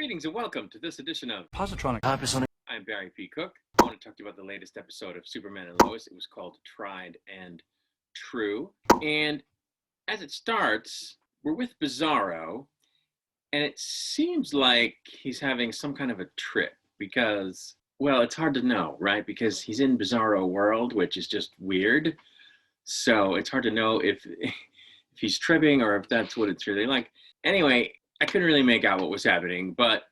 Greetings and welcome to this edition of Positronic. I'm Barry P. Cook. I want to talk to you about the latest episode of Superman and Lois. It was called Tried and True. And as it starts, we're with Bizarro, and it seems like he's having some kind of a trip because, well, it's hard to know, right? Because he's in Bizarro World, which is just weird. So it's hard to know if he's tripping or if that's what it's really like. Anyway, I couldn't really make out what was happening, but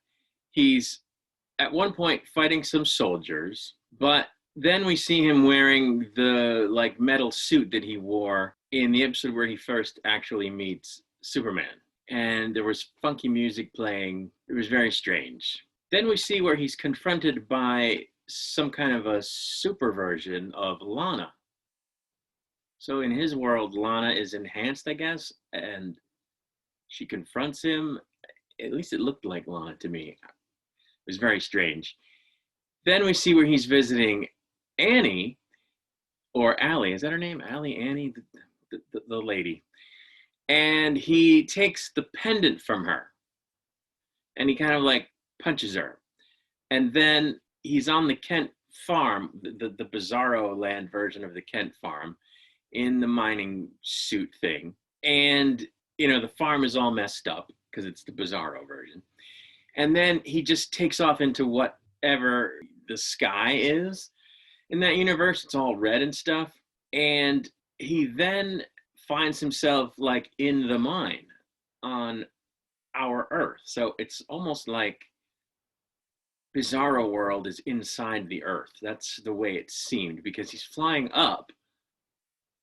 he's at one point fighting some soldiers, but then we see him wearing the metal suit that he wore in the episode where he first actually meets Superman. And there was funky music playing. It was very strange. Then we see where he's confronted by some kind of a super version of Lana. So in his world, Lana is enhanced, I guess, and she confronts him. At least it looked like Lana to me. It was very strange. Then we see where he's visiting Annie, or Allie. Is that her name? Allie, Annie, the lady. And he takes the pendant from her. And he kind of punches her. And then he's on the Kent farm, the Bizarro Land version of the Kent farm, in the mining suit thing. And the farm is all messed up because it's the Bizarro version. And then he just takes off into whatever the sky is. In that universe, it's all red and stuff. And he then finds himself in the mine on our Earth. So it's almost like Bizarro World is inside the Earth. That's the way it seemed, because he's flying up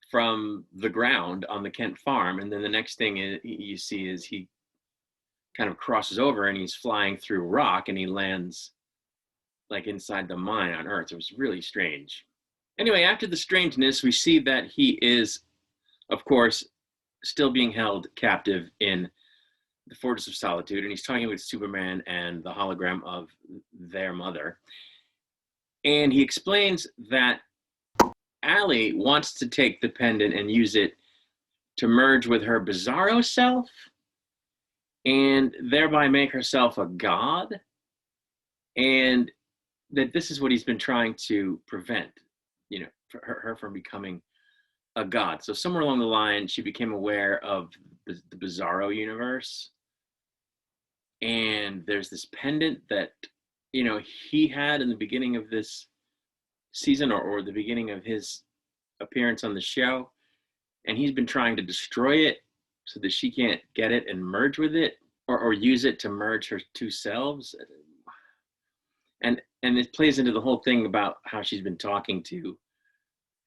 from the ground on the Kent farm, and then the next thing you see is he kind of crosses over and he's flying through rock and he lands inside the mine on Earth. It was really strange. Anyway, after the strangeness, we see that he is, of course, still being held captive in the Fortress of Solitude, and he's talking with Superman and the hologram of their mother. And he explains that Allie wants to take the pendant and use it to merge with her Bizarro self and thereby make herself a god, and that this is what he's been trying to prevent, for her from becoming a god. So somewhere along the line, she became aware of the Bizarro universe, and there's this pendant that, he had in the beginning of this season or the beginning of his appearance on the show, and he's been trying to destroy it so that she can't get it and merge with it or use it to merge her two selves. And it plays into the whole thing about how she's been talking to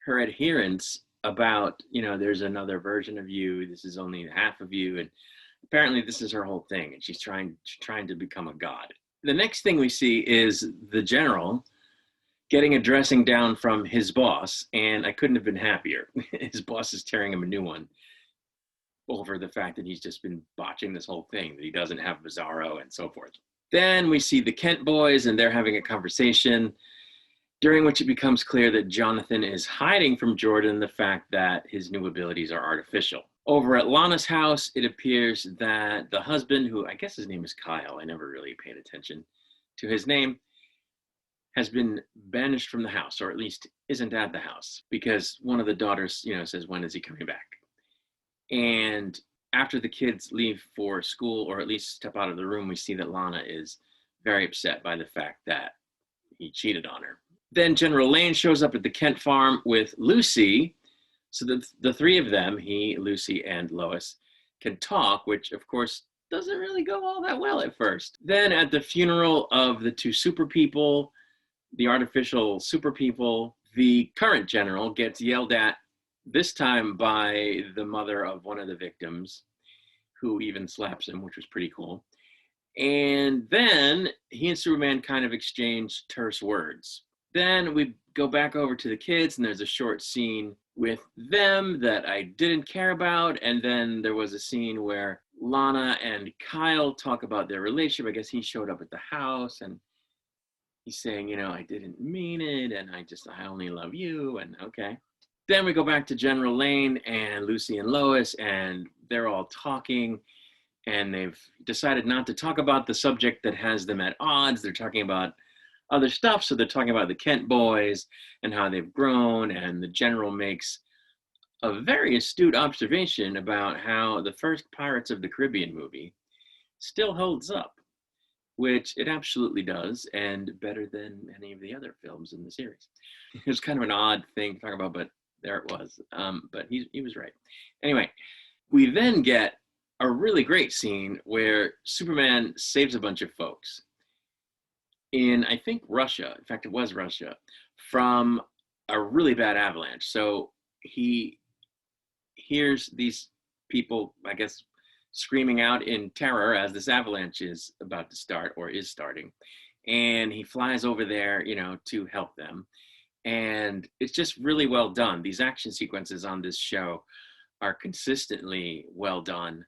her adherents about, there's another version of you, this is only half of you, and apparently this is her whole thing, and she's trying to become a god. The next thing we see is the general getting a dressing down from his boss, and I couldn't have been happier. His boss is tearing him a new one over the fact that he's just been botching this whole thing, that he doesn't have Bizarro and so forth. Then we see the Kent boys, and they're having a conversation, during which it becomes clear that Jonathan is hiding from Jordan the fact that his new abilities are artificial. Over at Lana's house, it appears that the husband, who I guess his name is Kyle, I never really paid attention to his name, has been banished from the house, or at least isn't at the house, because one of the daughters, says, when is he coming back? And after the kids leave for school, or at least step out of the room, we see that Lana is very upset by the fact that he cheated on her. Then General Lane shows up at the Kent farm with Lucy, so that the three of them, he, Lucy, and Lois, can talk, which of course doesn't really go all that well at first. Then at the funeral of the two super people, the artificial super people, the current general gets yelled at, this time by the mother of one of the victims, who even slaps him, which was pretty cool. And then he and Superman kind of exchange terse words. Then we go back over to the kids, and there's a short scene with them that I didn't care about. And then there was a scene where Lana and Kyle talk about their relationship. I guess he showed up at the house, and he's saying, I didn't mean it, and I only love you, and okay. Then we go back to General Lane and Lucy and Lois, and they're all talking, and they've decided not to talk about the subject that has them at odds. They're talking about other stuff. So they're talking about the Kent boys and how they've grown, and the general makes a very astute observation about how the first Pirates of the Caribbean movie still holds up, which it absolutely does, and better than any of the other films in the series. It was kind of an odd thing to talk about, but there it was. But he was right. Anyway, we then get a really great scene where Superman saves a bunch of folks in, I think, Russia. In fact, it was Russia, from a really bad avalanche. So he hears these people, I guess, screaming out in terror as this avalanche is about to start, or is starting. And he flies over there, to help them. And it's just really well done. These action sequences on this show are consistently well done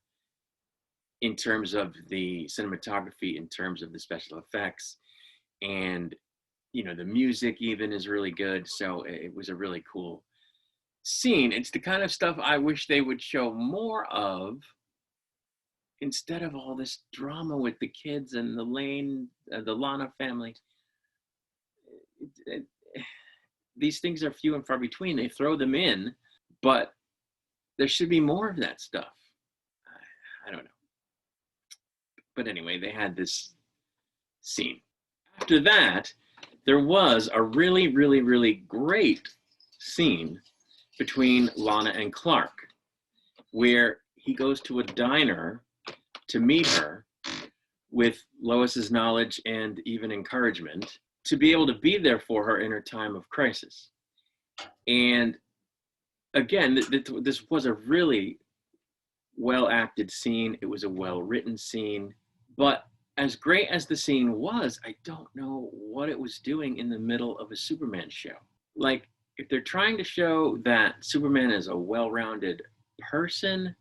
in terms of the cinematography, in terms of the special effects, and the music even is really good. So it was a really cool scene. It's the kind of stuff I wish they would show more of, instead of all this drama with the kids and the Lana family. These things are few and far between. They throw them in, but there should be more of that stuff. I don't know. But anyway, they had this scene. After that, there was a really, really, really great scene between Lana and Clark, where he goes to a diner to meet her with Lois's knowledge and even encouragement to be able to be there for her in her time of crisis. And again, this was a really well-acted scene. It was a well-written scene. But as great as the scene was, I don't know what it was doing in the middle of a Superman show. Like, if they're trying to show that Superman is a well-rounded person,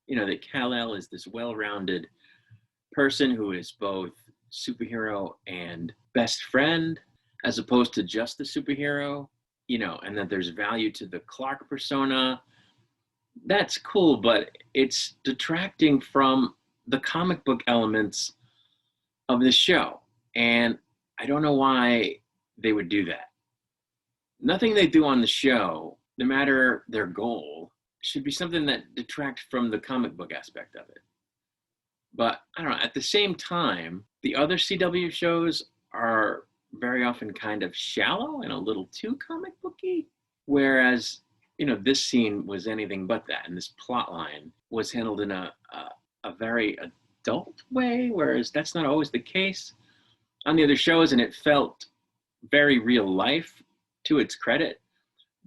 that Kal-El is this well-rounded person who is both superhero and best friend, as opposed to just a superhero, and that there's value to the Clark persona, that's cool, but it's detracting from the comic book elements of the show. And I don't know why they would do that. Nothing they do on the show, no matter their goal, should be something that detracts from the comic book aspect of it. But I don't know, at the same time, the other CW shows are very often kind of shallow and a little too comic booky, whereas, this scene was anything but that, and this plot line was handled in a very adult way, whereas that's not always the case on the other shows, and it felt very real life, to its credit.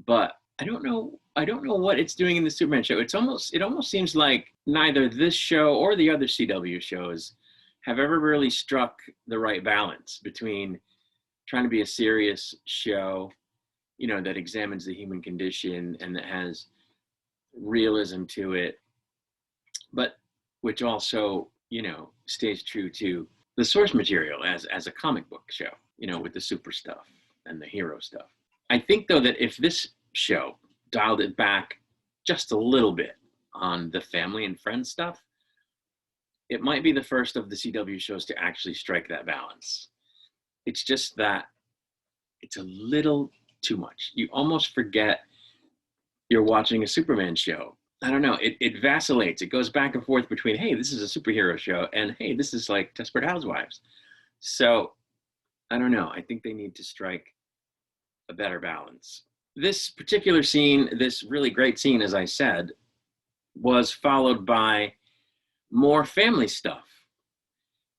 But I don't know what it's doing in the Superman show. It almost seems like neither this show or the other CW shows have ever really struck the right balance between trying to be a serious show, that examines the human condition and that has realism to it, but which also, stays true to the source material as a comic book show, with the super stuff and the hero stuff. I think, though, that if this show dialed it back just a little bit on the family and friends stuff, it might be the first of the CW shows to actually strike that balance. It's just that it's a little too much. You almost forget you're watching a Superman show. I don't know. It vacillates. It goes back and forth between, hey, this is a superhero show, and hey, this is like Desperate Housewives. So I don't know. I think they need to strike a better balance. This particular scene, this really great scene, as I said, was followed by more family stuff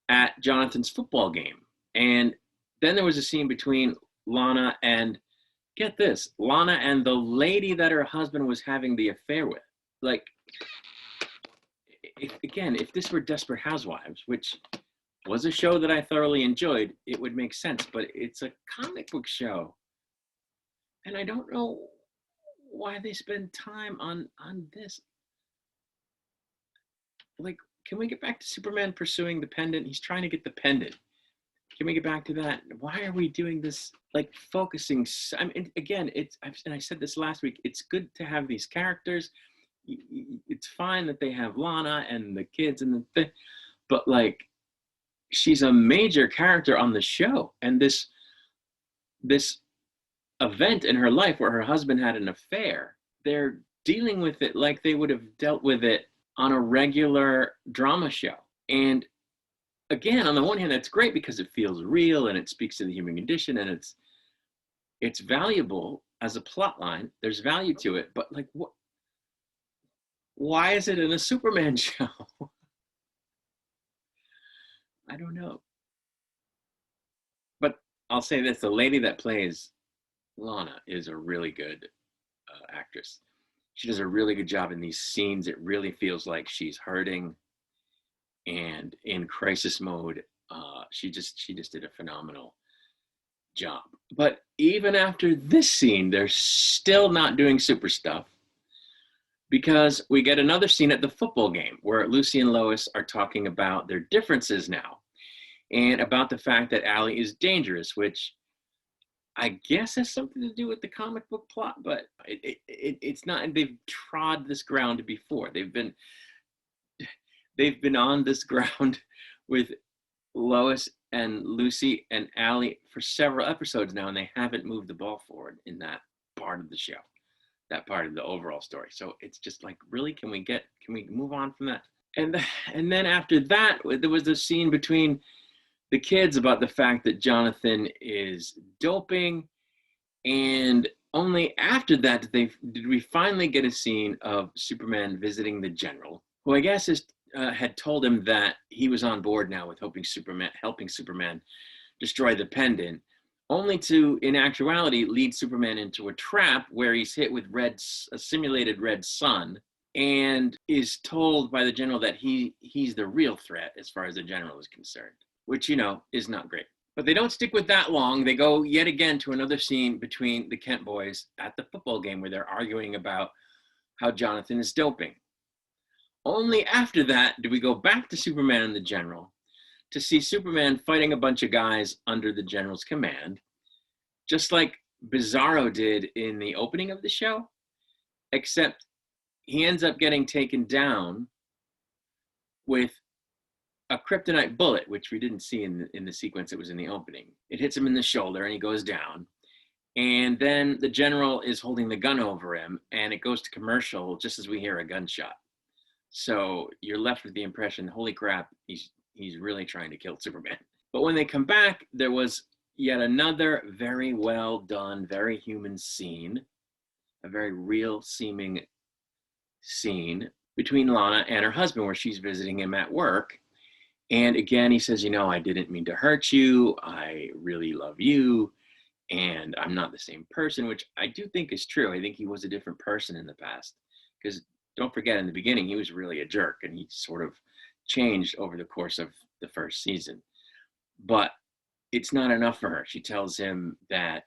at Jonathan's football game. And then there was a scene between Lana and, get this, Lana and the lady that her husband was having the affair with. Like, if this were Desperate Housewives, which was a show that I thoroughly enjoyed, it would make sense. But it's a comic book show. And I don't know why they spend time on this. Like, can we get back to Superman pursuing the pendant? He's trying to get the pendant. Can we get back to that? Why are we doing this, like, focusing? I mean, again, and I said this last week, it's good to have these characters. it's fine that they have Lana and the kids and the thing, but like she's a major character on the show, and this event in her life where her husband had an affair, they're dealing with it like they would have dealt with it on a regular drama show. And again, on the one hand, that's great because it feels real and it speaks to the human condition, and it's valuable as a plot line. There's value to it, but like, what? Why is it in a Superman show? I don't know. But I'll say this: the lady that plays Lana is a really good actress. She does a really good job in these scenes. It really feels like she's hurting and in crisis mode. She just did a phenomenal job. But even after this scene, they're still not doing super stuff, because we get another scene at the football game where Lucy and Lois are talking about their differences now and about the fact that Allie is dangerous, which I guess has something to do with the comic book plot, but it's not. They've trod this ground before. They've been on this ground with Lois and Lucy and Allie for several episodes now, and they haven't moved the ball forward in that part of the show, that part of the overall story. So it's just like, really, can we move on from that? And then after that, there was a scene between the kids about the fact that Jonathan is doping, and only after that did we finally get a scene of Superman visiting the general, who I guess had told him that he was on board now with helping Superman destroy the pendant, only to, in actuality, lead Superman into a trap where he's hit with a simulated red sun, and is told by the general that he's the real threat as far as the general is concerned, which, is not great. But they don't stick with that long. They go yet again to another scene between the Kent boys at the football game where they're arguing about how Jonathan is doping. Only after that do we go back to Superman and the general to see Superman fighting a bunch of guys under the general's command, just like Bizarro did in the opening of the show, except he ends up getting taken down with a kryptonite bullet, which we didn't see in the sequence that was in the opening. It hits him in the shoulder and he goes down. And then the general is holding the gun over him, and it goes to commercial just as we hear a gunshot. So you're left with the impression, holy crap, he's really trying to kill Superman. But when they come back, there was yet another very well done, very human scene, a very real seeming scene between Lana and her husband where she's visiting him at work. And again, he says, I didn't mean to hurt you. I really love you. And I'm not the same person, which I do think is true. I think he was a different person in the past. Because don't forget, in the beginning, he was really a jerk, and he sort of changed over the course of the first season. But it's not enough for her. She tells him that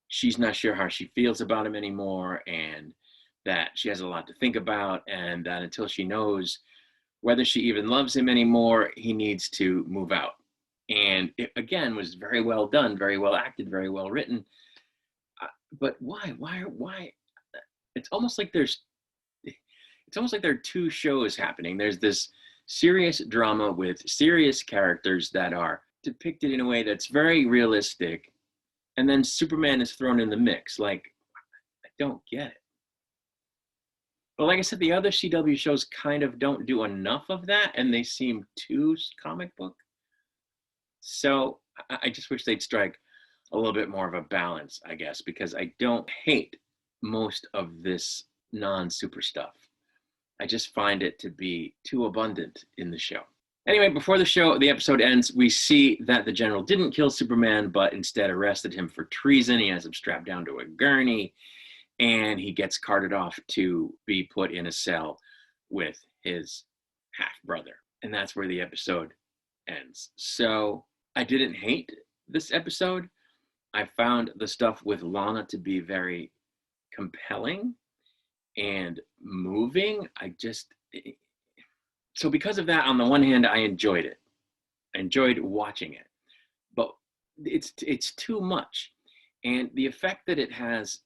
she's not sure how she feels about him anymore, and that she has a lot to think about, and that until she knows whether she even loves him anymore, he needs to move out. And it, again, was very well done, very well acted, very well written. But why? It's almost like there are two shows happening. There's this serious drama with serious characters that are depicted in a way that's very realistic, and then Superman is thrown in the mix. Like, I don't get it. But like I said, the other CW shows kind of don't do enough of that, and they seem too comic book. So I just wish they'd strike a little bit more of a balance, I guess, because I don't hate most of this non-super stuff. I just find it to be too abundant in the show. Anyway, before the episode ends, we see that the general didn't kill Superman, but instead arrested him for treason. He has him strapped down to a gurney, and he gets carted off to be put in a cell with his half-brother. And that's where the episode ends. So I didn't hate this episode. I found the stuff with Lana to be very compelling and moving. So because of that, on the one hand, I enjoyed it. I enjoyed watching it. But it's too much. And the effect that it has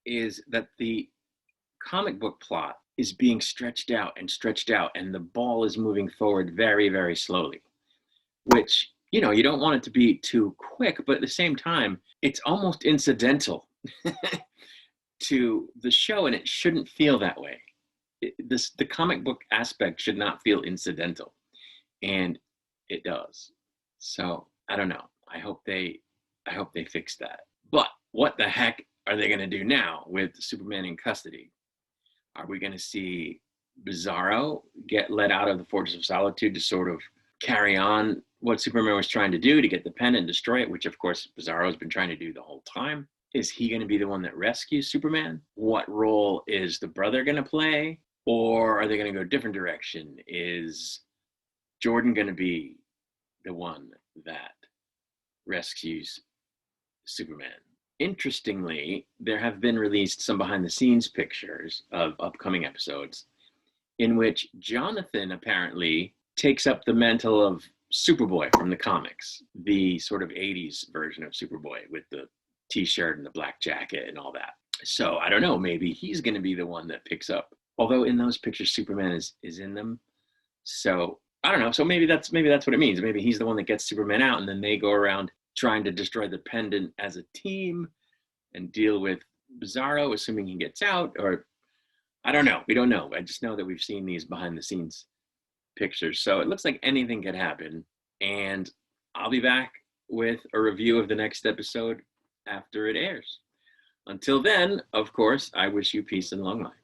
is that the comic book plot is being stretched out, and the ball is moving forward very, very slowly, which, you don't want it to be too quick, but at the same time, it's almost incidental to the show, and it shouldn't feel that way. The comic book aspect should not feel incidental, and it does. So I don't know. I hope they fix that. But what the heck are they going to do now with Superman in custody? Are we going to see Bizarro get let out of the Fortress of Solitude to sort of carry on what Superman was trying to do, to get the pen and destroy it, which of course Bizarro has been trying to do the whole time? Is he going to be the one that rescues Superman? What role is the brother going to play? Or are they going to go a different direction? Is Jordan going to be the one that rescues Superman? Interestingly, there have been released some behind the scenes pictures of upcoming episodes in which Jonathan apparently takes up the mantle of Superboy from the comics, the sort of 80s version of Superboy with the t-shirt and the black jacket and all that. So I don't know, maybe he's going to be the one that picks up. Although in those pictures, Superman is in them. So I don't know. So maybe that's what it means. Maybe he's the one that gets Superman out, and then they go around trying to destroy the pendant as a team and deal with Bizarro, assuming he gets out. Or I don't know. We don't know. I just know that we've seen these behind the scenes pictures. So it looks like anything could happen. And I'll be back with a review of the next episode after it airs. Until then, of course, I wish you peace and long life.